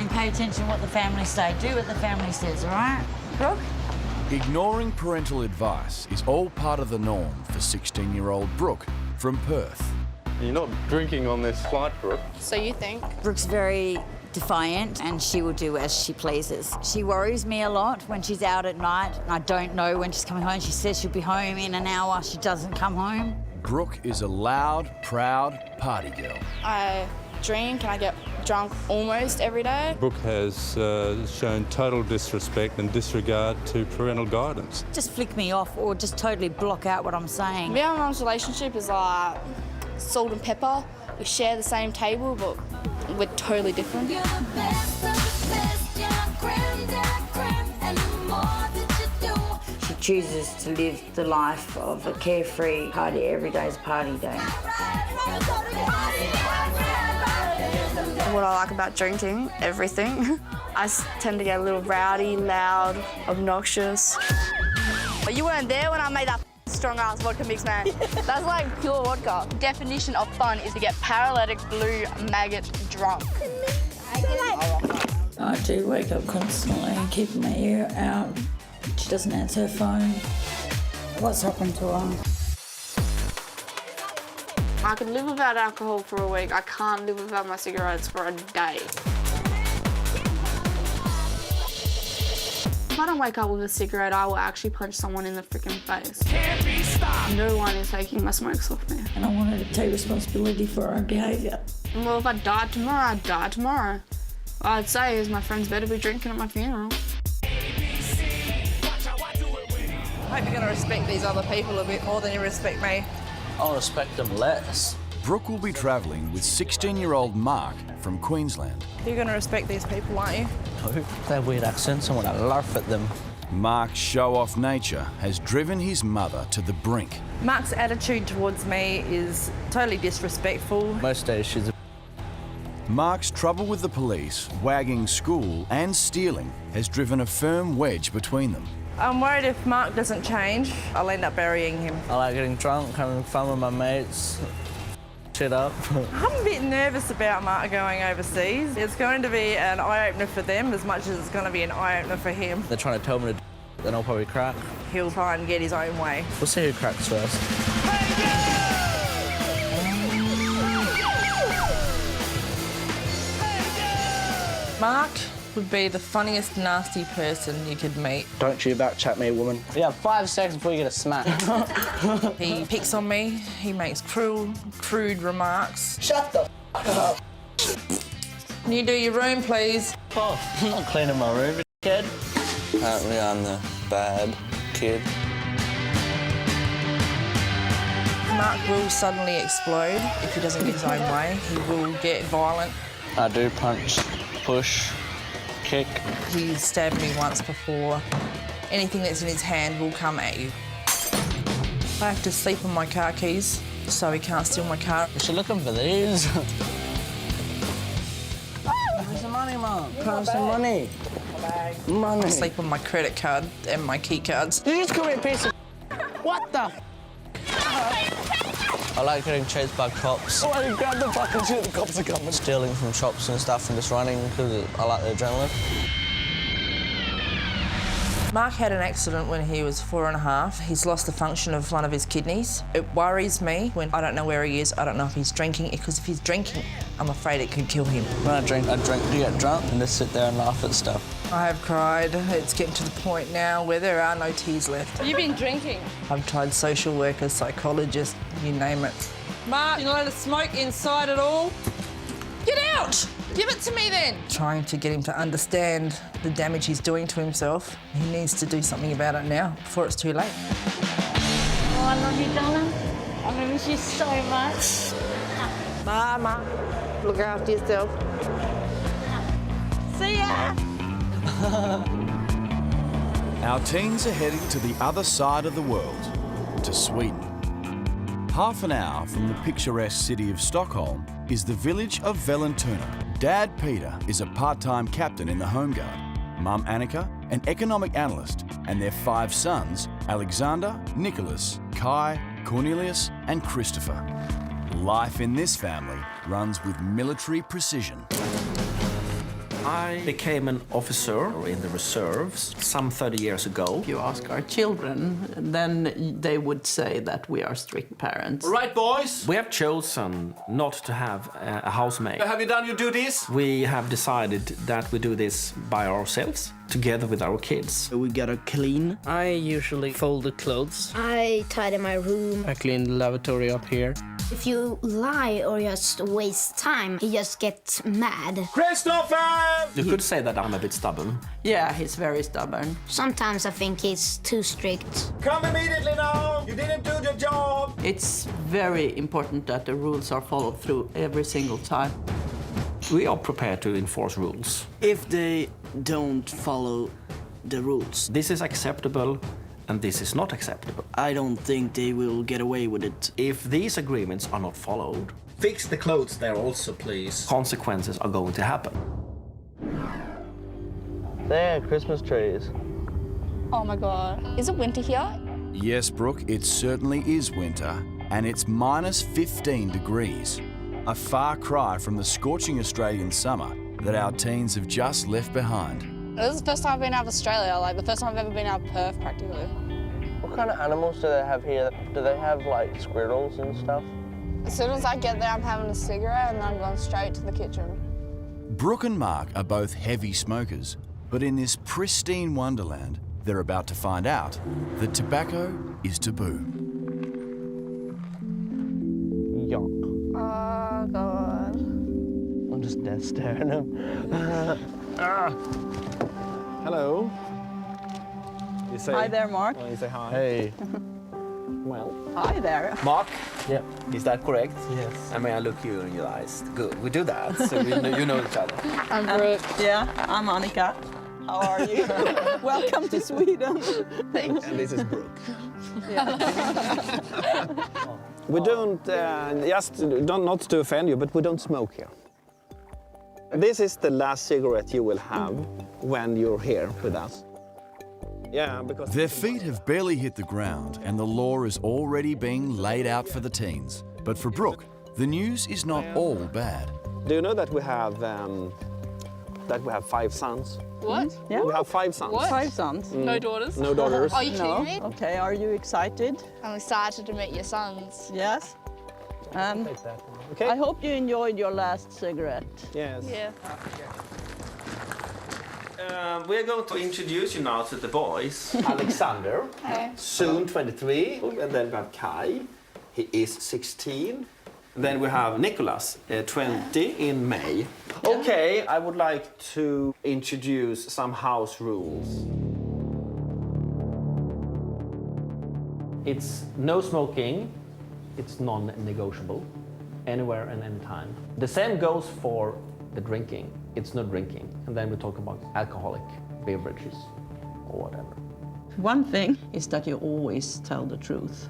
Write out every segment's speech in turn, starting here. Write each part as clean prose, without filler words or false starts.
and pay attention to what the family say. Do what the family says, all right? Brooke? Ignoring parental advice is all part of the norm for 16-year-old Brooke from Perth. You're not drinking on this flight, Brooke. So you think? Brooke's very defiant and she will do as she pleases. She worries me a lot when she's out at night. I don't know when she's coming home. She says she'll be home in an hour. She doesn't come home. Brooke is a loud, proud party girl. I drink and I get drunk almost every day. Brooke has shown total disrespect and disregard to parental guidance. Just flick me off or just totally block out what I'm saying. Me and my mum's relationship is like salt and pepper. We share the same table, but we're totally different. She chooses to live the life of a carefree party. Every day is party day. What I like about drinking, everything. I tend to get a little rowdy, loud, obnoxious. But you weren't there when I made that strong-ass vodka mix, man. That's like pure vodka. Definition of fun is to get paralytic blue maggot drunk. I do wake up constantly, keeping my ear out. She doesn't answer her phone. What's happened to her? I could live without alcohol for a week. I can't live without my cigarettes for a day. If I don't wake up with a cigarette, I will actually punch someone in the freaking face. Can't be stopped. No one is taking my smokes off me. And I want her to take responsibility for her own behaviour. Well, if I died tomorrow, I'd die tomorrow. All I'd say is my friends better be drinking at my funeral. I hope you're going to respect these other people a bit more than you respect me. I'll respect them less. Brooke will be travelling with 16-year-old Mark from Queensland. You're going to respect these people, aren't you? No, they have weird accents. I want to laugh at them. Mark's show-off nature has driven his mother to the brink. Mark's attitude towards me is totally disrespectful. Most days she's a... Mark's trouble with the police, wagging school and stealing has driven a firm wedge between them. I'm worried if Mark doesn't change, I'll end up burying him. I like getting drunk, having fun with my mates. Shit up. I'm a bit nervous about Mark going overseas. It's going to be an eye-opener for them as much as it's going to be an eye-opener for him. They're trying to tell me to then I'll probably crack. He'll try and get his own way. We'll see who cracks first. Mark would be the funniest, nasty person you could meet. Don't you backchat me, woman. You have 5 seconds before you get a smack. He picks on me, he makes crude remarks. Shut the up. Can you do your room, please? Oh, I'm not cleaning my room, kid. Apparently I'm the bad kid. Mark will suddenly explode if he doesn't get his own way. He will get violent. I do punch, push, kick. He stabbed me once before. Anything that's in his hand will come at you. I have to sleep on my car keys so he can't steal my car. Is she looking for these? Give me some money, Mum. Give some money. Money. I sleep on my credit card and my key cards. You just call me a piece of What the I like getting chased by cops. Oh, you grab the fucking shit, the cops are coming. Stealing from shops and stuff and just running because I like the adrenaline. Mark had an accident when he was 4.5. He's lost the function of one of his kidneys. It worries me when I don't know where he is. I don't know if he's drinking, because if he's drinking, I'm afraid it could kill him. When I drink to get drunk and just sit there and laugh at stuff. I have cried. It's getting to the point now where there are no tears left. You've been drinking? I've tried social workers, psychologists, you name it. Mark, you not let us smoke inside at all? Get out! Give it to me then! Trying to get him to understand the damage he's doing to himself. He needs to do something about it now, before it's too late. Oh, I love you, darling. I miss you so much. Mama, look after yourself. See ya! Our teens are heading to the other side of the world, to Sweden. Half an hour from the picturesque city of Stockholm is the village of Vallentuna. Dad Peter is a part-time captain in the Home Guard. Mum Annika, an economic analyst, and their 5 sons, Alexander, Nicholas, Kai, Cornelius, and Christopher. Life in this family runs with military precision. I became an officer in the reserves some 30 years ago. If you ask our children, then they would say that we are strict parents. All right, boys. We have chosen not to have a housemaid. Have you done your duties? We have decided that we do this by ourselves, together with our kids. We gotta clean. I usually fold the clothes. I tidy my room. I clean the lavatory up here. If you lie or just waste time, he just gets mad. Christopher! You could say that I'm a bit stubborn. Yeah, he's very stubborn. Sometimes I think he's too strict. Come immediately now! You didn't do the job! It's very important that the rules are followed through every single time. We are prepared to enforce rules. If they don't follow the rules, This is acceptable and this is not acceptable. I don't think they will get away with it. If these agreements are not followed, Fix the clothes there also, please. consequences are going to happen. There, Christmas trees. Oh my God. Is it winter here? Yes, Brooke, it certainly is winter, and it's minus 15 degrees. A far cry from the scorching Australian summer that our teens have just left behind. This is the first time I've been out of Australia, like the first time I've ever been out of Perth practically. What kind of animals do they have here? Do they have like squirrels and stuff? As soon as I get there, I'm having a cigarette and then I'm going straight to the kitchen. Brooke and Mark are both heavy smokers, but in this pristine wonderland, they're about to find out that tobacco is taboo. Yeah. Oh God. I'm just dead staring at him. Hello. You say, Hi there, Mark. You say hi. Hey. Well. Hi there. Mark? Yep. Is that correct? Yes. And may I look you in your eyes? Good. We do that, so you know each other. I'm Brooke. Yeah, I'm Annika. How are you? Welcome to Sweden. Thank you. And this is Brooke. We don't, not to offend you, but we don't smoke here. This is the last cigarette you will have when you're here with us. Yeah, because... Their feet have barely hit the ground and the law is already being laid out for the teens. But for Brooke, the news is not all bad. Do you know that we have 5 sons? What? Yeah. We have 5 sons. What? 5 sons. No daughters? No daughters. Are you kidding No. me? Okay, are you excited? I'm excited to meet your sons. Yes. And Take that one. Okay. I hope you enjoyed your last cigarette. Yes. Yeah. We're going to introduce you now to the boys. Alexander, Hi. soon 23, and then we have Kai, he is 16. Then we have Nicholas, 20 in May. Okay, I would like to introduce some house rules. It's no smoking, it's non-negotiable, anywhere and anytime. The same goes for the drinking. It's no drinking. And then we talk about alcoholic beverages or whatever. One thing is that you always tell the truth.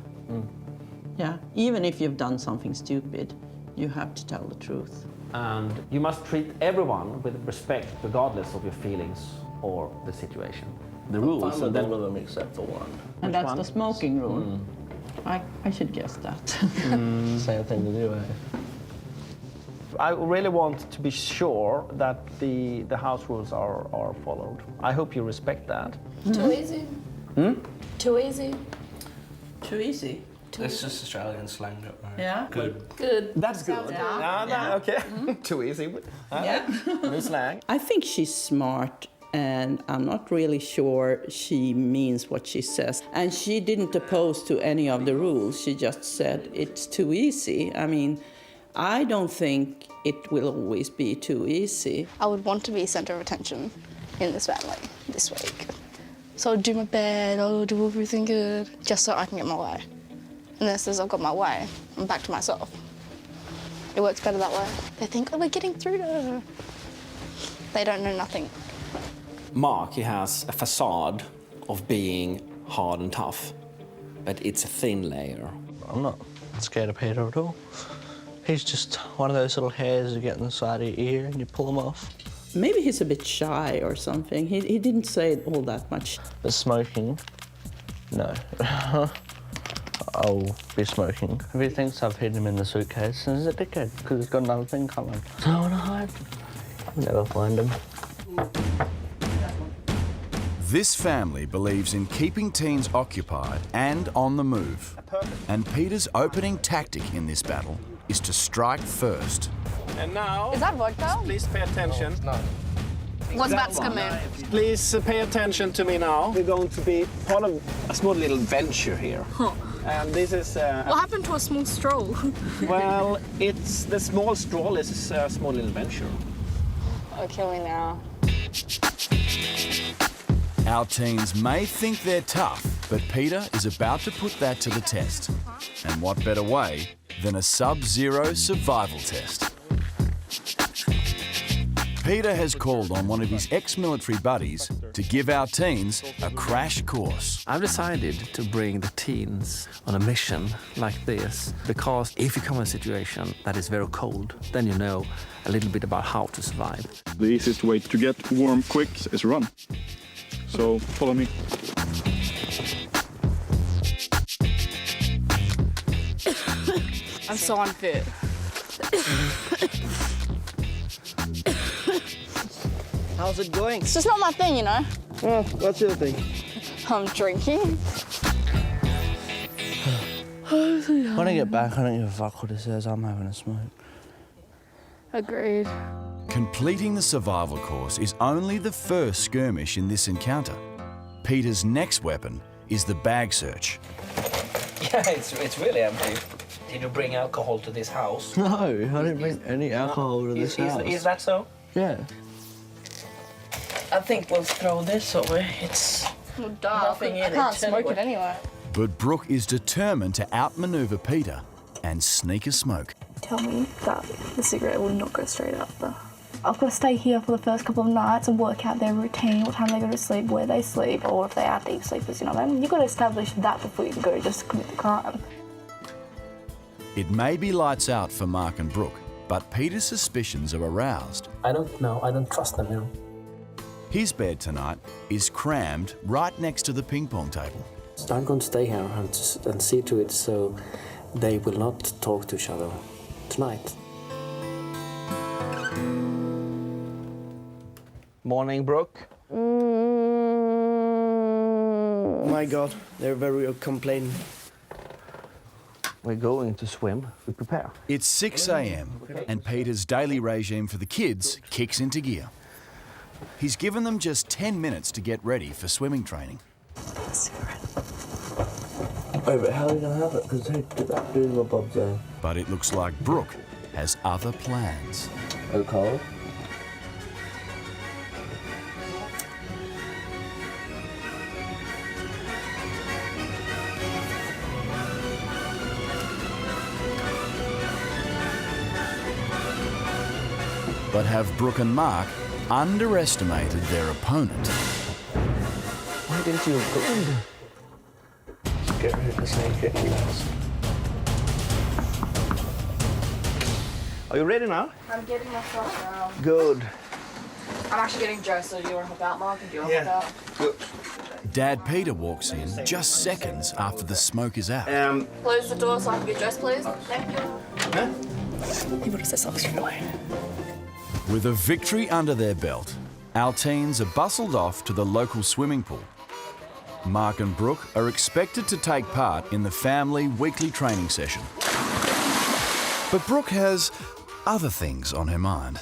Yeah, even if you've done something stupid, you have to tell the truth. And you must treat everyone with respect, regardless of your feelings or the situation. The rules. Fine with all of them except for one. And that's one? the smoking rule. I should guess that. Same thing to do, eh? I really want to be sure that the house rules are followed. I hope you respect that. Too easy. Too easy. Too easy. It's just Australian slang, right? Yeah. Good. Good. That's good. Okay. Too easy. Yeah. New slang. I think she's smart, and I'm not really sure she means what she says. And she didn't oppose to any of the rules. She just said it's too easy. I mean, I don't think it will always be too easy. I would want to be centre of attention in this family this week. So I'll do my bed, I'll do everything good, just so I can get my way. And then as soon as I've got my way, I'm back to myself. It works better that way. They think, oh, we're getting through to her. They don't know nothing. Mark, he has a facade of being hard and tough, but it's a thin layer. I'm not scared of Peter at all. He's just one of those little hairs you get in the side of your ear and you pull them off. Maybe he's a bit shy or something. He didn't say it all that much. But smoking, no. I'll be smoking. If he thinks I've hidden him in the suitcase, then he's a dickhead, because he's got another thing coming. So I want to hide. I'll never find him. This family believes in keeping teens occupied and on the move. And Peter's opening tactic in this battle is to strike first. And now, Is that vodka? please pay attention. What's about to come in? Please pay attention to me now. We're going to be part of a small little venture here. And this is... What happened to a small stroll? well, it's the small stroll is a small little venture. Oh, kill me now. Our teens may think they're tough, but Peter is about to put that to the test. And what better way than a sub-zero survival test? Peter has called on one of his ex-military buddies to give our teens a crash course. I've decided to bring the teens on a mission like this because if you come in a situation that is very cold, then you know a little bit about how to survive. The easiest way to get warm quick is run. So follow me. I'm so unfit. How's it going? It's just not my thing, you know? Oh, what's your thing? I'm drinking. When I get back, I don't give a fuck what it says. I'm having a smoke. Agreed. Completing the survival course is only the first skirmish in this encounter. Peter's next weapon is the bag search. Yeah, it's really empty. Did you bring alcohol to this house? No, I didn't bring any alcohol to this house. Is that so? Yeah. I think we'll throw this away. It's nothing in it. I can't smoke it anyway. But Brooke is determined to outmaneuver Peter and sneak a smoke. Tell me that the cigarette will not go straight up. I've got to stay here for the first couple of nights and work out their routine, what time they go to sleep, where they sleep, or if they are deep sleepers, you know what I mean? You've got to establish that before you can go just commit the crime. It may be lights out for Mark and Brooke, but Peter's suspicions are aroused. I don't know. I don't trust them, you know. His bed tonight is crammed right next to the ping pong table. So I'm going to stay here and see to it so they will not talk to each other tonight. Morning, Brooke. Oh my God, they're very complaining. We're going to swim. We prepare. It's 6 a.m. and Peter's daily regime for the kids kicks into gear. He's given them just 10 minutes to get ready for swimming training. Oh, but how are you going to have it? Because they did that doing my bob's there. But it looks like Brooke has other plans. Okay. But have Brooke and Mark underestimated their opponent? Why didn't you go? Get rid of this naked glass. Are you ready now? I'm getting myself around. Good. I'm actually getting dressed, so do you want to help out, Mark? Do you want to help out? Good. Dad Peter walks in just seconds after the smoke is out. Close the door so I can get dressed, please. Thank you. He would have said something straight away. With a victory under their belt, our teens are bustled off to the local swimming pool. Mark and Brooke are expected to take part in the family weekly training session. But Brooke has other things on her mind.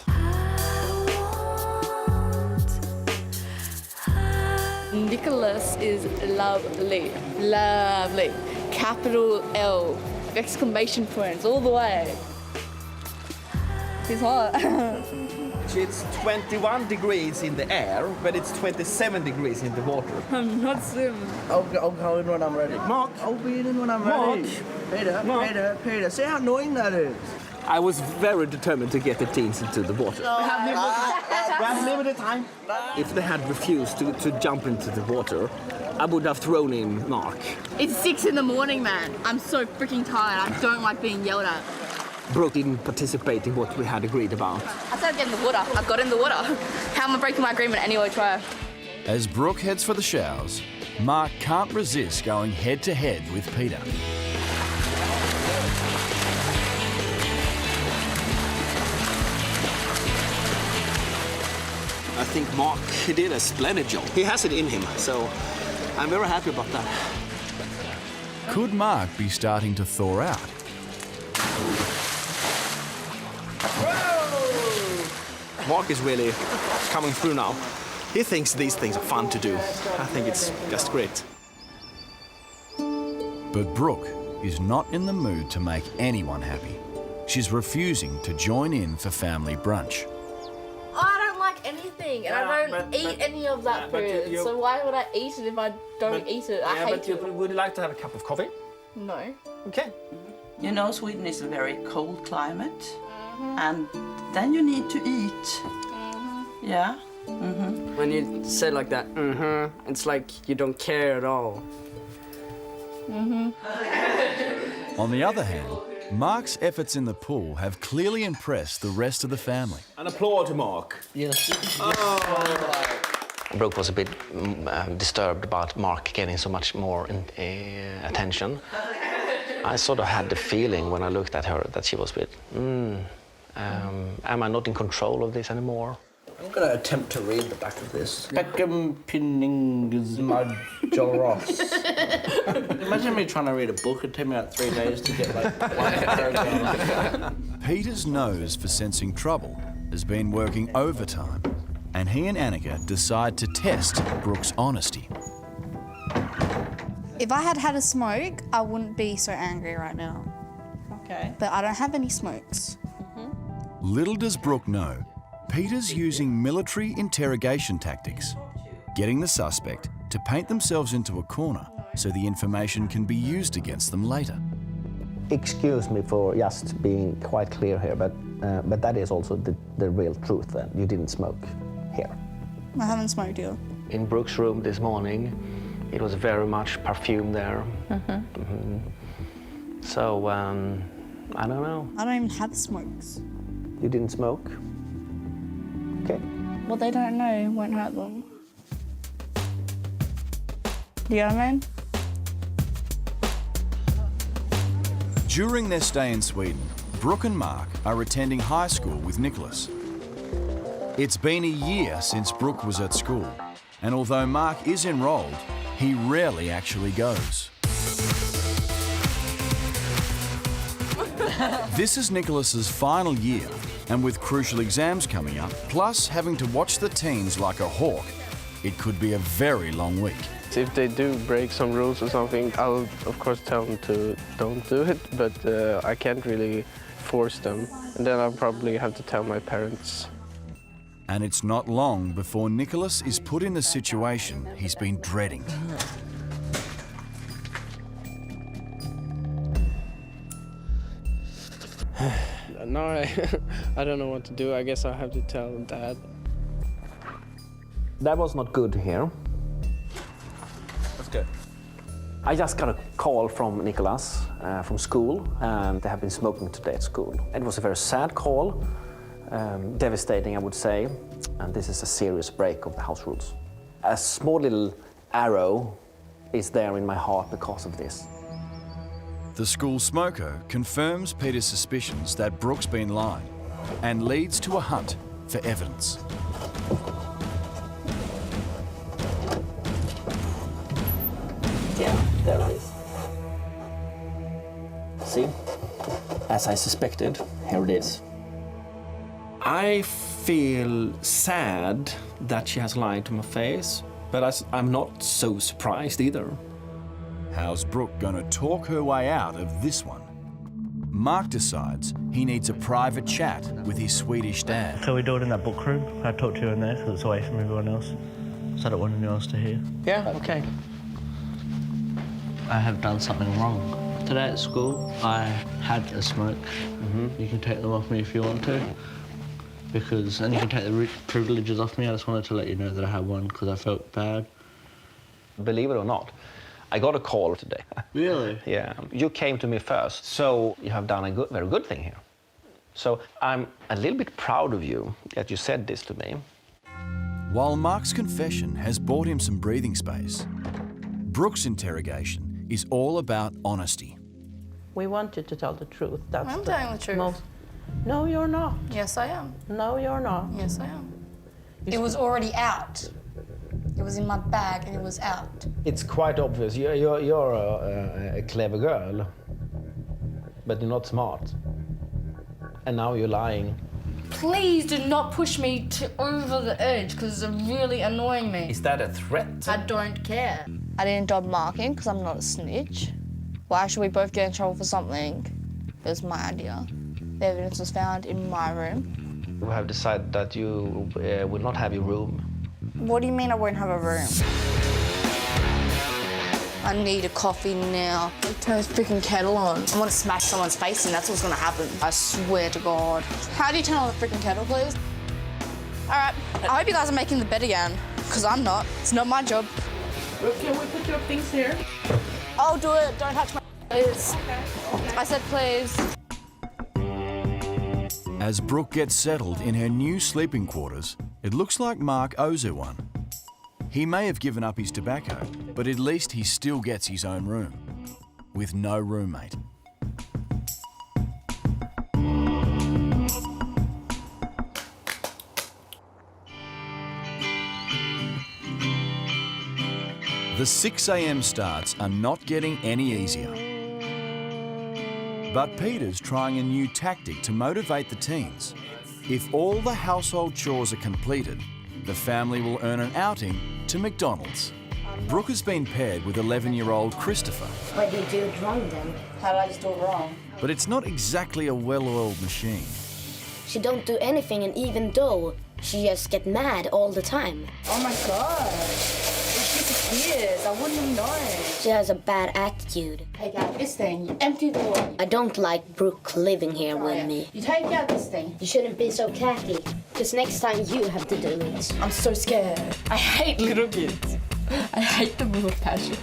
Nicholas is lovely. Lovely. Capital L. Exclamation points all the way. He's hot. It's 21 degrees in the air, but it's 27 degrees in the water. I'm not swimming. I'll go in when I'm ready. Mark, I'll be in when I'm ready. Peter, see how annoying that is? I was very determined to get the teens into the water. We have limited time. If they had refused to jump into the water, I would have thrown in Mark. It's 6 in the morning, man. I'm so freaking tired. I don't like being yelled at. Brooke didn't participate in what we had agreed about. I said get in the water. I got in the water. How am I breaking my agreement anyway, try? As Brooke heads for the showers, Mark can't resist going head-to-head with Peter. I think Mark did a splendid job. He has it in him, so I'm very happy about that. Could Mark be starting to thaw out? Mark is really coming through now. He thinks these things are fun to do. I think it's just great. But Brooke is not in the mood to make anyone happy. She's refusing to join in for family brunch. I don't like anything, and I don't eat any of that food. So why would I eat it if I don't eat it? I hate it. Would you like to have a cup of coffee? No. Okay. You know, Sweden is a very cold climate, and then you need to eat. Yeah. When you say like that, it's like you don't care at all. On the other hand, Mark's efforts in the pool have clearly impressed the rest of the family. An applause to Mark. Yes. Brooke was a bit disturbed about Mark getting so much more attention. I sort of had the feeling when I looked at her that she was a bit, am I not in control of this anymore? I'm going to attempt to read the back of this. Peckham Pinnings Majoros. Imagine me trying to read a book. It'd take me about 3 days to get like one paragraph. Peter's nose for sensing trouble has been working overtime, and he and Annika decide to test Brooke's honesty. If I had had a smoke, I wouldn't be so angry right now. Okay. But I don't have any smokes. Little does Brooke know, Peter's using military interrogation tactics, getting the suspect to paint themselves into a corner so the information can be used against them later. Excuse me for just being quite clear here, but that is also the real truth that you didn't smoke here. I haven't smoked here. In Brooke's room this morning, it was very much perfume there. So, I don't know. I don't even have smokes. You didn't smoke? Okay. What they don't know won't hurt them. Do you know what I mean? During their stay in Sweden, Brooke and Mark are attending high school with Nicholas. It's been a year since Brooke was at school, and although Mark is enrolled, he rarely actually goes. This is Nicholas's final year, and with crucial exams coming up, plus having to watch the teens like a hawk, it could be a very long week. If they do break some rules or something, I'll of course tell them to don't do it, but I can't really force them. And then I'll probably have to tell my parents. And it's not long before Nicholas is put in the situation he's been dreading. No, I don't know what to do. I guess I'll have to tell Dad. That was not good to hear. That's good. I just got a call from Nicholas from school, and they have been smoking today at school. It was a very sad call, devastating, I would say, and this is a serious break of the house rules. A small little arrow is there in my heart because of this. The school smoker confirms Peter's suspicions that Brooke's been lying and leads to a hunt for evidence. Yeah, there it is. See? As I suspected, here it is. I feel sad that she has lied to my face, but I'm not so surprised either. How's Brooke gonna talk her way out of this one? Mark decides he needs a private chat with his Swedish dad. So we do it in that book room. I talk to you in there because it's away from everyone else. So I don't want anyone else to hear. Yeah, okay. I have done something wrong. Today at school, I had a smoke. You can take them off me if you want to. And you can take the privileges off me. I just wanted to let you know that I had one because I felt bad. Believe it or not, I got a call today. Really? Yeah. You came to me first, so you have done a very good thing here. So I'm a little bit proud of you that you said this to me. While Mark's confession has bought him some breathing space, Brooke's interrogation is all about honesty. We want you to tell the truth. That's I'm telling the truth. No, you're not. Yes, I am. No, you're not. Yes, I am. It was already out. It was in my bag and it was out. It's quite obvious. You're a clever girl, but you're not smart. And now you're lying. Please do not push me over the edge because it's really annoying me. Is that a threat? I don't care. I didn't dog Marking because I'm not a snitch. Why should we both get in trouble for something? It was my idea. The evidence was found in my room. We have decided that you will not have your room. What do you mean I won't have a room? I need a coffee now. Turn this freaking kettle on. I want to smash someone's face in, that's what's gonna happen. I swear to God. How do you turn on the freaking kettle, please? All right, I hope you guys are making the bed again, because I'm not. It's not my job. Can we put your things here? I'll do it, don't touch my please. Okay. I said please. As Brooke gets settled in her new sleeping quarters, it looks like Mark owes her one. He may have given up his tobacco, but at least he still gets his own room, with no roommate. The 6 a.m. starts are not getting any easier. But Peter's trying a new tactic to motivate the teens. If all the household chores are completed, the family will earn an outing to McDonald's. Brooke has been paired with 11-year-old Christopher. What did you do it wrong then? How did I just do it wrong? But it's not exactly a well-oiled machine. She don't do anything, and even though, she just get mad all the time. Oh my God. She disappears. I wouldn't have known. She has a bad attitude. Take out this thing. You empty the water. I don't like Brooke living here with me. You take out this thing. You shouldn't be so catty, because next time you have to do it. I'm so scared. I hate little kids. I hate them with a passion.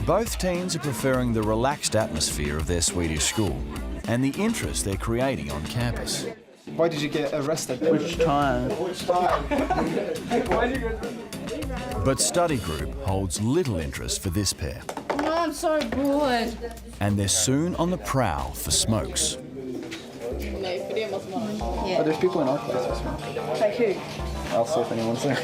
Both teens are preferring the relaxed atmosphere of their Swedish school and the interest they're creating on campus. Why did you get arrested? Which time? Which time? Why did you get arrested? But study group holds little interest for this pair. No, I'm so bored. And they're soon on the prowl for smokes. Oh, there's people in our class that smoke. Like who? I'll see if anyone's there.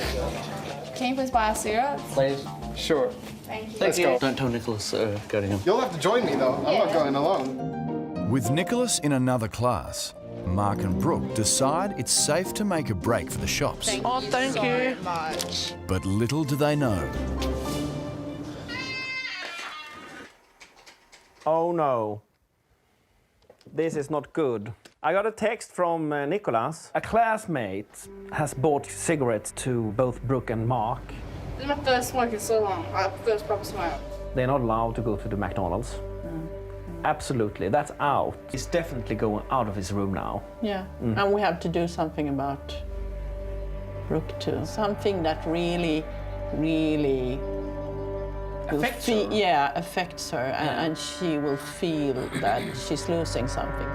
Can you please buy us cigarettes? Please. Sure. Thank you. Let's go. Don't tell Nicholas going him. You'll have to join me though. I'm not going alone. With Nicholas in another class, Mark and Brooke decide it's safe to make a break for the shops. Thank you so much. But little do they know. Oh no. This is not good. I got a text from Nicholas. A classmate has bought cigarettes to both Brooke and Mark. This is my first smoke in so long. My first proper smoke. They're not allowed to go to the McDonald's. Absolutely, that's out. He's definitely going out of his room now. Yeah, and we have to do something about Brooke too. Something that really affects her. Yeah, affects her, and she will feel that she's losing something.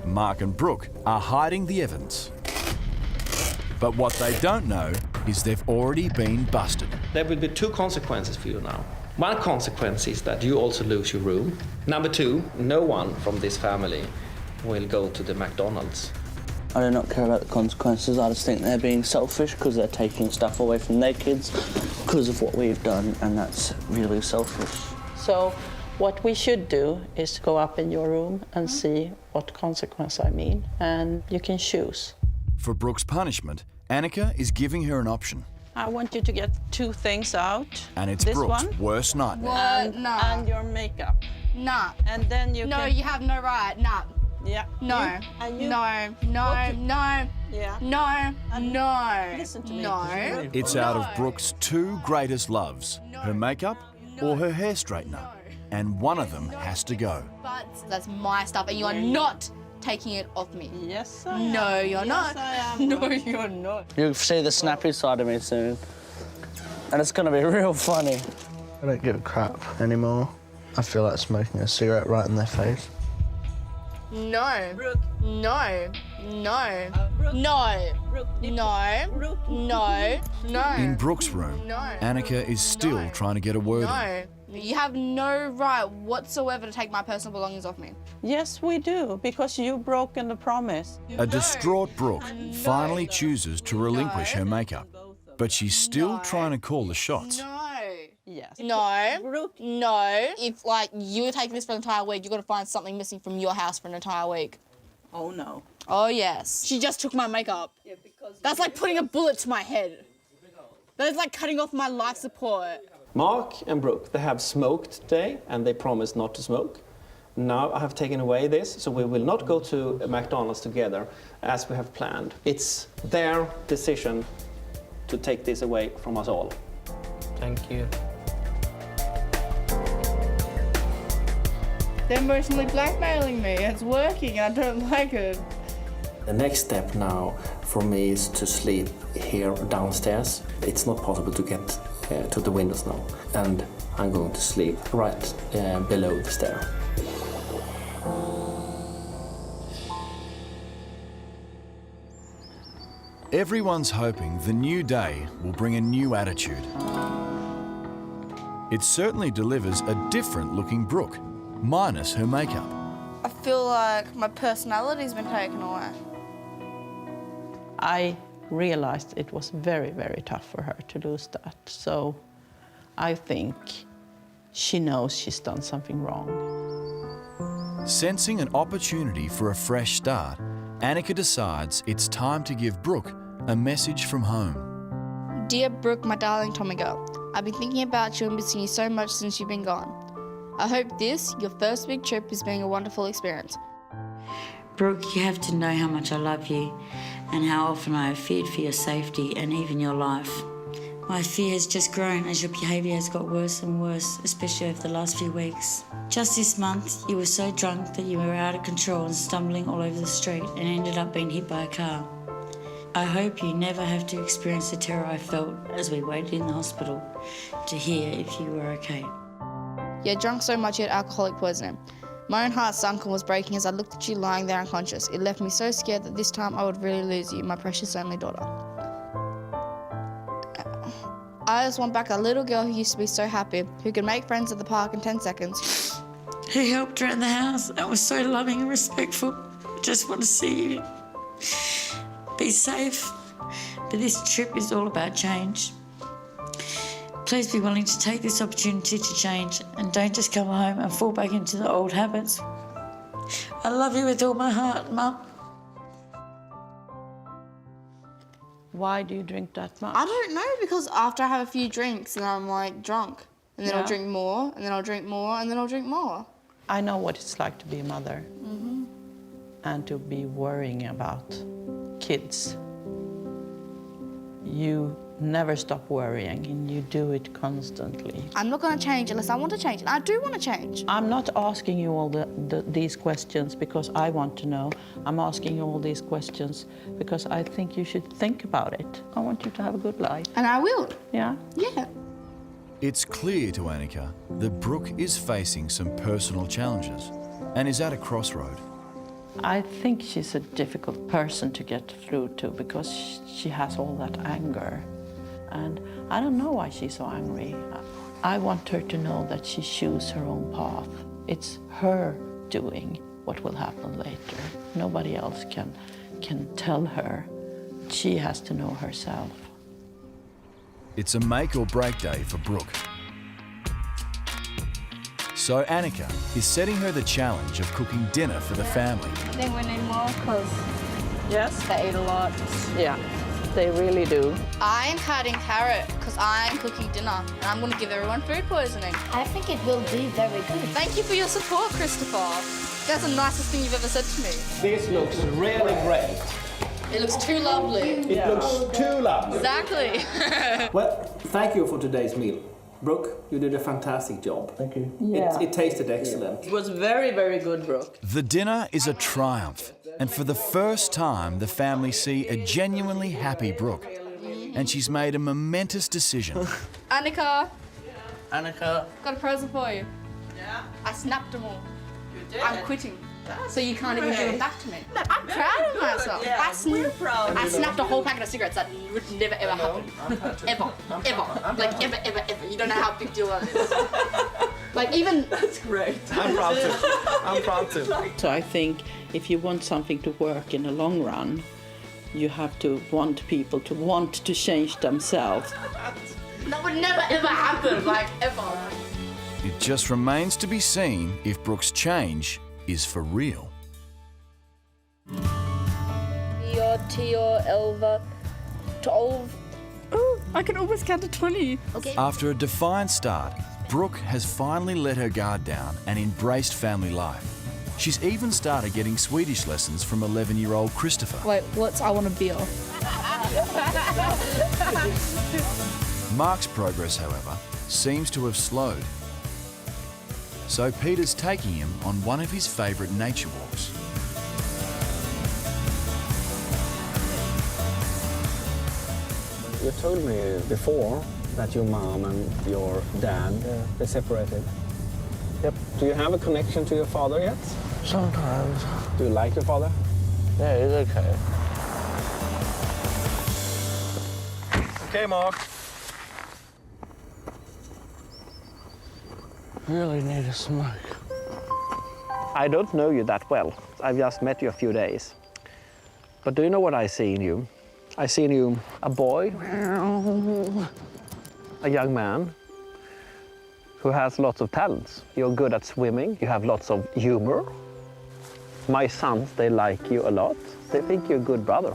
Mark and Brooke are hiding the evidence. But what they don't know is they've already been busted. There will be 2 consequences for you now. One consequence is that you also lose your room. Number 2, no one from this family will go to the McDonald's. I do not care about the consequences. I just think they're being selfish because they're taking stuff away from their kids because of what we've done, and that's really selfish. So what we should do is go up in your room and see what consequence I mean, and you can choose. For Brooke's punishment, Annika is giving her an option. I want you to get 2 things out. And it's this Brooke's one, worst nightmare. What? No. and your makeup. Nah. And then you No, can... you have no right. Nah. Yeah. No. You? No. Yeah. No. Listen to me. No. It's out of Brooke's 2 greatest loves, her makeup or her hair straightener. And one of them has to go. But that's my stuff, and you are not taking it off me. Yes, I am. No, you're not. I am. No, you're not. You'll see the snappy side of me soon. And it's going to be real funny. I don't give a crap anymore. I feel like smoking a cigarette right in their face. No. Brooke. No. No. Brooke. No. Brooke. No. Brooke. No. No. In Brooke's room, No. Annika is still trying to get a word in. No. You have no right whatsoever to take my personal belongings off me. Yes, we do, because you've broken the promise. A distraught Brooke finally chooses to relinquish her makeup, but she's still trying to call the shots. Yes. No. No. If, like, you were taking this for an entire week, you've got to find something missing from your house for an entire week. Oh, no. Oh, yes. She just took my makeup. Yeah, because that's like putting a bullet to my head. That is like cutting off my life support. Mark and Brooke, they have smoked today and they promised not to smoke. Now I have taken away this, so we will not go to McDonald's together as we have planned. It's their decision to take this away from us all. Thank you. They're emotionally blackmailing me. It's working. I don't like it. The next step now for me is to sleep here downstairs. It's not possible to get to the windows now, and I'm going to sleep right below the stair. Everyone's hoping the new day will bring a new attitude. It certainly delivers a different-looking Brooke, minus her makeup. I feel like my personality's been taken away. I realized it was very, very tough for her to lose that. So I think she knows she's done something wrong. Sensing an opportunity for a fresh start, Annika decides it's time to give Brooke a message from home. Dear Brooke, my darling Tommy girl, I've been thinking about you and missing you so much since you've been gone. I hope this, your first big trip, is being a wonderful experience. Brooke, you have to know how much I love you and how often I have feared for your safety and even your life. My fear has just grown as your behaviour has got worse and worse, especially over the last few weeks. Just this month, you were so drunk that you were out of control and stumbling all over the street and ended up being hit by a car. I hope you never have to experience the terror I felt as we waited in the hospital to hear if you were okay. You drunk so much you had alcoholic poisoning. My own heart sunk and was breaking as I looked at you lying there unconscious. It left me so scared that this time I would really lose you, my precious only daughter. I just want back a little girl who used to be so happy, who could make friends at the park in 10 seconds. Who helped around the house and was so loving and respectful. I just want to see you. Be safe. But this trip is all about change. Please be willing to take this opportunity to change and don't just come home and fall back into the old habits. I love you with all my heart, Mum. Why do you drink that much? I don't know, because after I have a few drinks and I'm like drunk, and then I'll drink more, and then I'll drink more, and then I'll drink more. I know what it's like to be a mother and to be worrying about kids. You never stop worrying and you do it constantly. I'm not going to change unless I want to change, and I do want to change. I'm not asking you all these questions because I want to know. I'm asking you all these questions because I think you should think about it. I want you to have a good life. And I will. Yeah? Yeah. It's clear to Annika that Brooke is facing some personal challenges and is at a crossroad. I think she's a difficult person to get through to because she has all that anger. And I don't know why she's so angry. I want her to know that she chooses her own path. It's her doing what will happen later. Nobody else can tell her. She has to know herself. It's a make or break day for Brooke. So Annika is setting her the challenge of cooking dinner for the family. I think we need more because they eat a lot. Yeah, they really do. I'm cutting carrot because I'm cooking dinner and I'm going to give everyone food poisoning. I think it will be very good. Thank you for your support, Christopher. That's the nicest thing you've ever said to me. This looks really great. It looks too lovely. It looks too lovely. Exactly. Well, thank you for today's meal. Brooke, you did a fantastic job. Thank you. Yeah. It tasted excellent. It was very, very good, Brooke. The dinner is a triumph, and for the first time, the family see a genuinely happy Brooke. And she's made a momentous decision. Annika. Annika. Got a present for you. Yeah? I snapped them all. You did? I'm quitting. So you can't even give them back to me. Look, I'm proud of myself. Yeah, we're proud. I snapped a whole packet of cigarettes. That would never ever happen. Ever. Like ever. You don't know how big deal that is. Like even. That's great. I'm proud too. I'm proud too. So I think if you want something to work in the long run, you have to want people to want to change themselves. That would never ever happen. Like ever. It just remains to be seen if Brooke's change is for real. Elva, 12. Oh, I can almost count to 20. Okay. After a defiant start, Brooke has finally let her guard down and embraced family life. She's even started getting Swedish lessons from 11-year-old Christopher. Wait, what's I want to be off? Mark's progress, however, seems to have slowed. So Peter's taking him on one of his favourite nature walks. You told me before that your mom and your dad, they separated. Yep. Do you have a connection to your father yet? Sometimes. Do you like your father? Yeah, he's okay. Okay, Mark. Really need a smoke. I don't know you that well. I've just met you a few days. But do you know what I see in you? I see in you a boy, a young man who has lots of talents. You're good at swimming, you have lots of humor. My sons, they like you a lot. They think you're a good brother.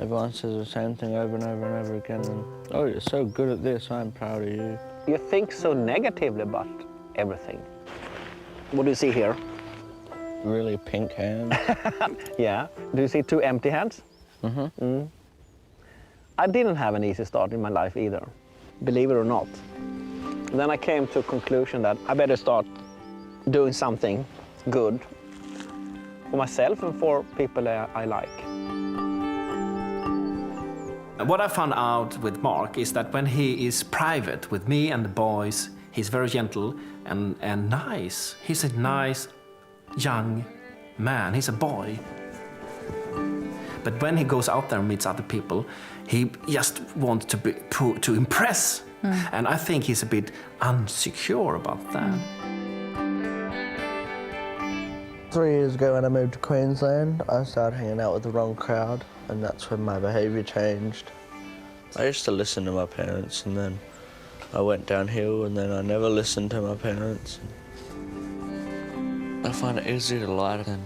Everyone says the same thing over and over and over again. And, oh, you're so good at this, I'm proud of you. You think so negatively about everything. What do you see here? Really pink hands. Yeah. Do you see two empty hands? Mm-hmm. I didn't have an easy start in my life either, believe it or not. Then I came to a conclusion that I better start doing something good for myself and for people I like. What I found out with Mark is that when he is private with me and the boys, he's very gentle and nice. He's a nice young man, he's a boy. But when he goes out there and meets other people, he just wants to impress. And I think he's a bit unsecure about that. 3 years ago when I moved to Queensland, I started hanging out with the wrong crowd, and that's when my behaviour changed. I used to listen to my parents, and then I went downhill, and then I never listened to my parents. I find it easier to lie than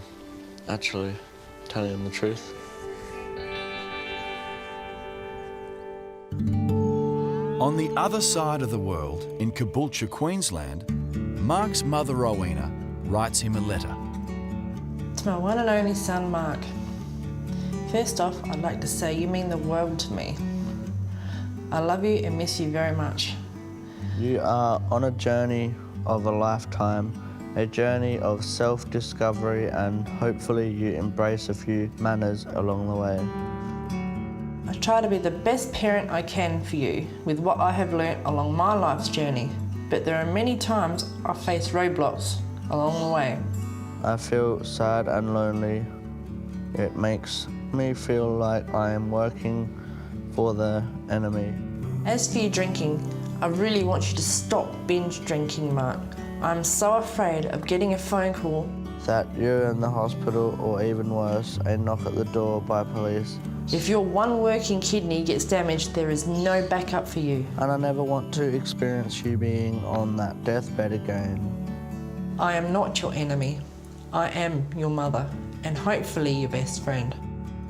actually telling them the truth. On the other side of the world, in Caboolture, Queensland, Mark's mother, Rowena, writes him a letter. To my one and only son, Mark. First off, I'd like to say you mean the world to me. I love you and miss you very much. You are on a journey of a lifetime, a journey of self-discovery, and hopefully you embrace a few manners along the way. I try to be the best parent I can for you with what I have learnt along my life's journey, but there are many times I face roadblocks along the way. I feel sad and lonely. It makes me feel like I am working for the enemy. As for you drinking, I really want you to stop binge drinking, Mark. I'm so afraid of getting a phone call that you're in the hospital, or even worse, a knock at the door by police. If your one working kidney gets damaged, there is no backup for you. And I never want to experience you being on that deathbed again. I am not your enemy. I am your mother, and hopefully your best friend.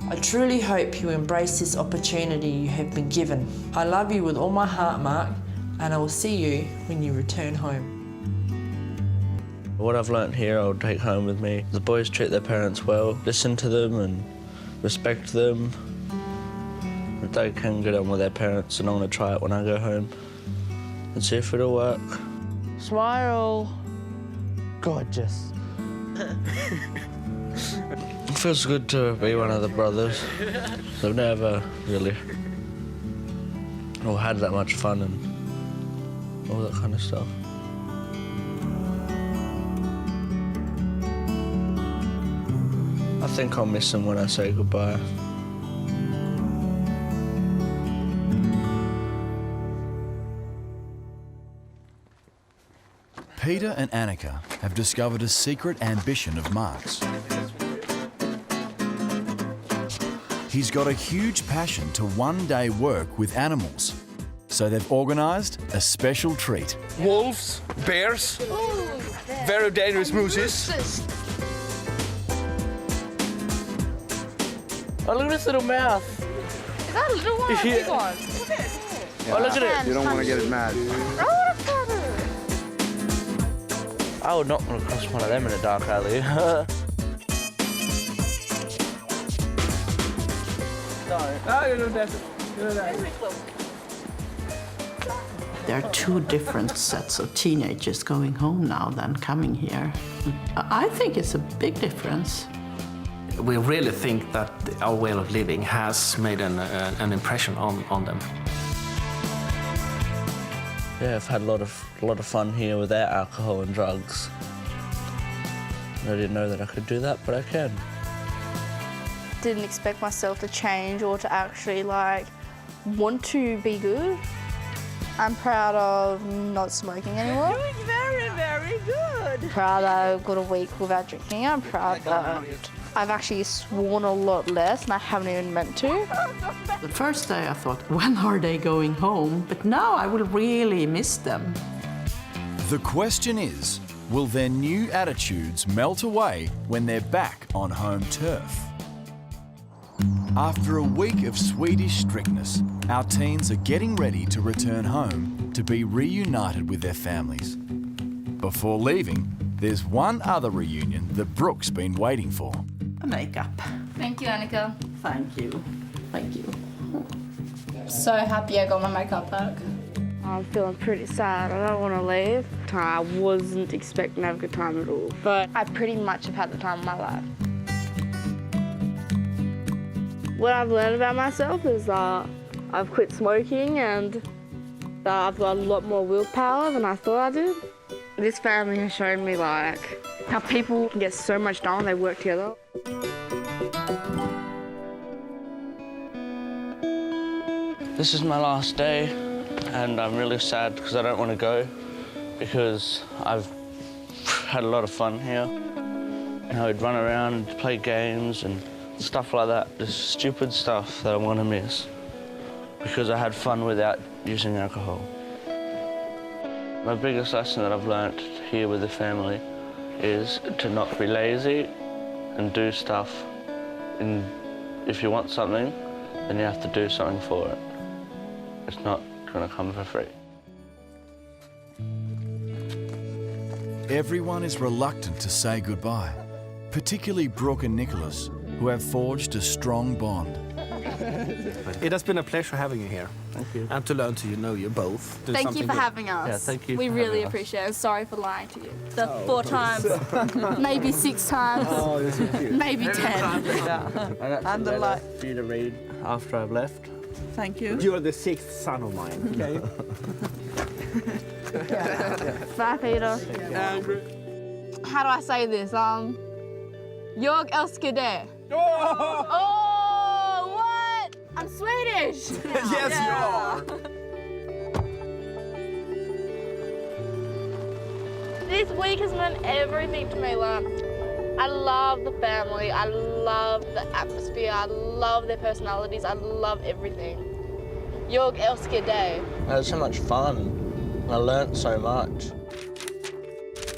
I truly hope you embrace this opportunity you have been given. I love you with all my heart, Mark, and I will see you when you return home. What I've learnt here, I'll take home with me. The boys treat their parents well, listen to them and respect them. If they can get on with their parents, and I'm going to try it when I go home and see if it'll work. Smile. Gorgeous. It feels good to be one of the brothers. I've never really had that much fun and all that kind of stuff. think I'll miss them when I say goodbye. Peter and Annika have discovered a secret ambition of Mark's. He's got a huge passion to one day work with animals, so they've organised a special treat. Wolves, bears, very dangerous mooses. Oh, look at this little mouth. Is that a little one or a big one? Oh, look at it. You don't want to get it mad. I would not want to cross one of them in a dark alley. There are two different sets of teenagers going home now than coming here. I think it's a big difference. We really think that our way of living has made an impression on them. Yeah, I've had a lot of fun here without alcohol and drugs. I didn't know that I could do that, but I can. Didn't expect myself to change or to actually like want to be good. I'm proud of not smoking anymore. You're doing very, very good. Proud that I've got a week without drinking. I'm proud that I've actually sworn a lot less and I haven't even meant to. The first day I thought, when are they going home? But now I will really miss them. The question is, will their new attitudes melt away when they're back on home turf? After a week of Swedish strictness, our teens are getting ready to return home to be reunited with their families. Before leaving, there's one other reunion that Brooke's been waiting for. A makeup. Thank you, Annika. Thank you. Thank you. So happy I got my makeup back. I'm feeling pretty sad. I don't want to leave. I wasn't expecting to have a good time at all, but I pretty much have had the time of my life. What I've learned about myself is I've quit smoking and I've got a lot more willpower than I thought I did. This family has shown me like how people can get so much done when they work together. This is my last day, and I'm really sad because I don't want to go because I've had a lot of fun here. I would run around and play games and stuff like that, just stupid stuff that I'm gonna miss because I had fun without using alcohol. My biggest lesson that I've learnt here with the family is to not be lazy and do stuff. And if you want something, then you have to do something for it. It's not gonna come for free. Everyone is reluctant to say goodbye, particularly Brooke and Nicholas, who have forged a strong bond. It has been a pleasure having you here. Thank you. And to learn to know you both. Thank you for having us. Yeah, thank you. We really appreciate it. Sorry for lying to you. 4 times, maybe 6 times, maybe 10. And the light for you to read after I've left. Thank you. You're the 6th son of mine, okay? Bye, Peter. How do I say this? Jag älskar dig. Oh, what? I'm Swedish. Yes, you are. This week has meant everything to me. Like, I love the family. I love the atmosphere. I love their personalities. I love everything. Jag älskar dig. I had so much fun. I learnt so much.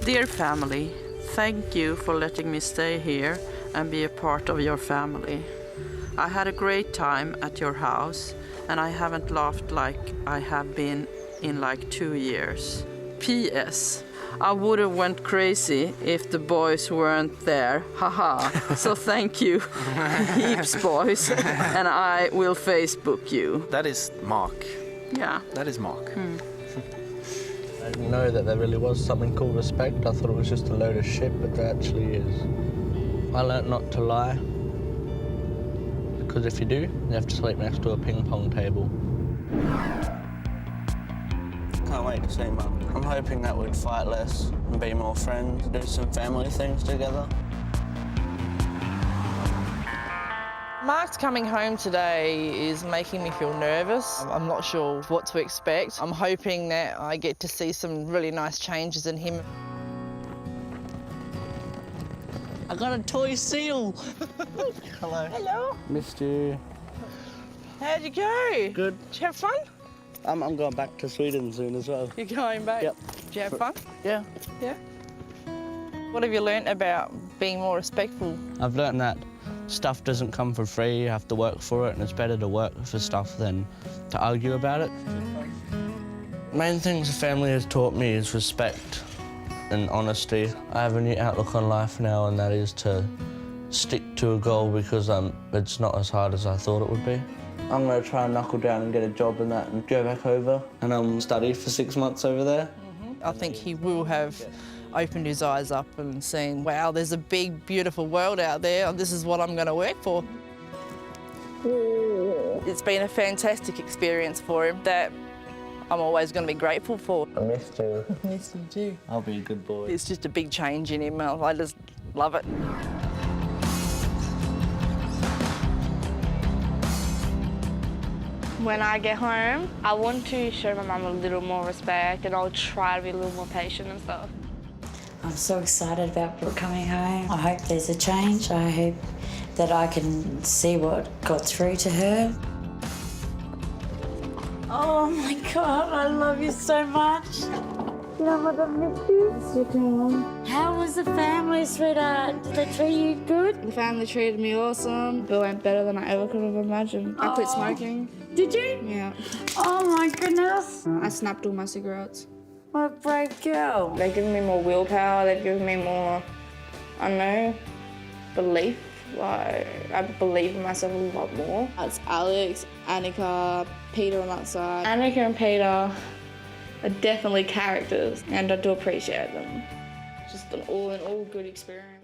Dear family, thank you for letting me stay here and be a part of your family. I had a great time at your house and I haven't laughed like I have been in like 2 years. P.S. I would have went crazy if the boys weren't there. Haha. So thank you, heaps boys, and I will Facebook you. That is Mark. Yeah. That is Mark. I didn't know that there really was something called respect. I thought it was just a load of shit, but there actually is. I learnt not to lie. Because if you do, you have to sleep next to a ping pong table. Can't wait to see Mum. I'm hoping that we'd fight less and be more friends, do some family things together. Mark's coming home today is making me feel nervous. I'm not sure what to expect. I'm hoping that I get to see some really nice changes in him. I got a toy seal. Hello. Hello. Missed you. How'd you go? Good. Did you have fun? I'm going back to Sweden soon as well. You're going back? Yep. Did you have fun? Yeah. Yeah. What have you learnt about being more respectful? I've learnt that stuff doesn't come for free, you have to work for it, and it's better to work for stuff than to argue about it. Main things the family has taught me is respect and honesty. I have a new outlook on life now, and that is to stick to a goal because it's not as hard as I thought it would be. I'm going to try and knuckle down and get a job and that and go back over and study for 6 months over there. I think he will have opened his eyes up and seen, wow, there's a big, beautiful world out there, and this is what I'm going to work for. It's been a fantastic experience for him that I'm always going to be grateful for. I missed you. I missed you too. I'll be a good boy. It's just a big change in him. I just love it. When I get home, I want to show my mum a little more respect, and I'll try to be a little more patient and stuff. I'm so excited about Brooke coming home. I hope there's a change. I hope that I can see what got through to her. Oh my God, I love you so much. How was the family, sweetheart? Did they treat you good? The family treated me awesome. It went better than I ever could have imagined. I quit smoking. Did you? Yeah. Oh my goodness. I snapped all my cigarettes. What a brave girl. They've given me more willpower. They've given me more, I don't know, belief. Like, I believe in myself a lot more. It's Alex, Annika, Peter on that side. Annika and Peter are definitely characters, and I do appreciate them. Just an all good experience.